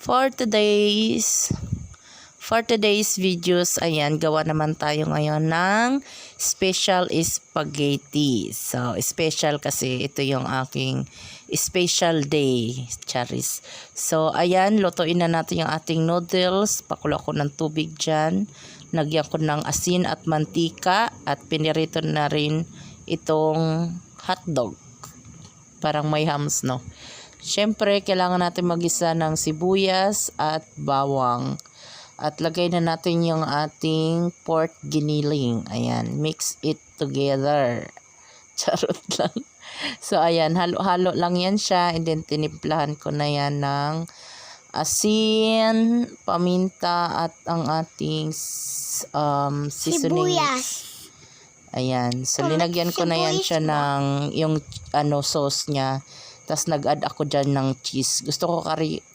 For today's videos, ayan, gawa naman tayo ngayon ng special spaghetti. So, special kasi ito yung aking special day, charis. So, ayan, lutuin na natin yung ating noodles. Pakulo ko ng tubig dyan. Nagyan ko ng asin at mantika at pinirito na rin itong hotdog. Parang may hams, no? Siyempre, kailangan natin mag-isa ng sibuyas at bawang. At lagay na natin yung ating pork giniling. Ayan, mix it together. Charot lang. So, ayan, halo-halo lang yan siya. And then, tinimplahan ko na yan ng asin, paminta, at ang ating seasoning. Sibuyas. Ayan. So, linagyan ko na yan siya ng yung sauce niya. Tapos nag-add ako dyan ng cheese. Gusto ko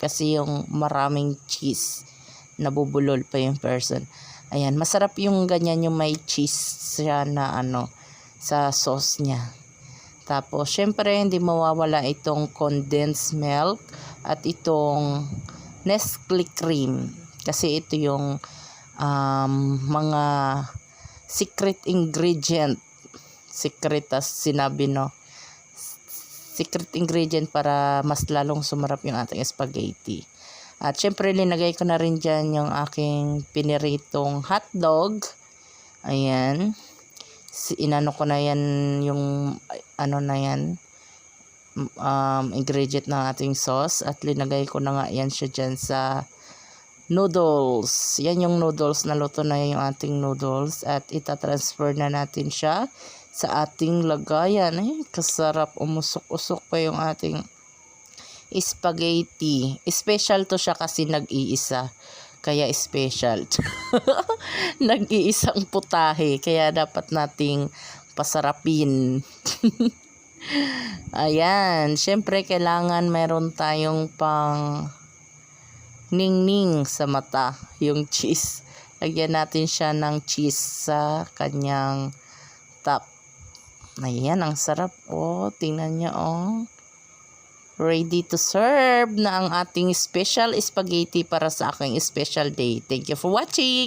kasi yung maraming cheese. Nabubulol pa yung person. Ayan. Masarap yung ganyan yung may cheese siya na sa sauce niya. Tapos, syempre, hindi mawawala itong condensed milk at itong Nestle cream. Kasi ito yung mga secret ingredient. Secret as sinabi, no? Secret ingredient para mas lalong sumarap yung ating spaghetti. At syempre, linagay ko na rin dyan yung aking piniritong hotdog. Ayan. Inano ko na yan yung ingredient ng ating sauce. At linagay ko na nga yan siya dyan sa noodles. Yan yung noodles. Naluto na yung ating noodles. At itatransfer na natin siya sa ating lagayan. Kasarap. Umusok-usok pa yung ating spaghetti. Special to siya kasi nag-iisa. Kaya special. Nag-iisang putahe. Kaya dapat nating pasarapin. Ayan. Siyempre, kailangan meron tayong pang ningning sa mata. Yung cheese. Lagyan natin siya ng cheese sa kanyang top. Ayan, ang sarap. Oh, tingnan nyo, oh. Ready to serve na ang ating special spaghetti para sa aking special day. Thank you for watching.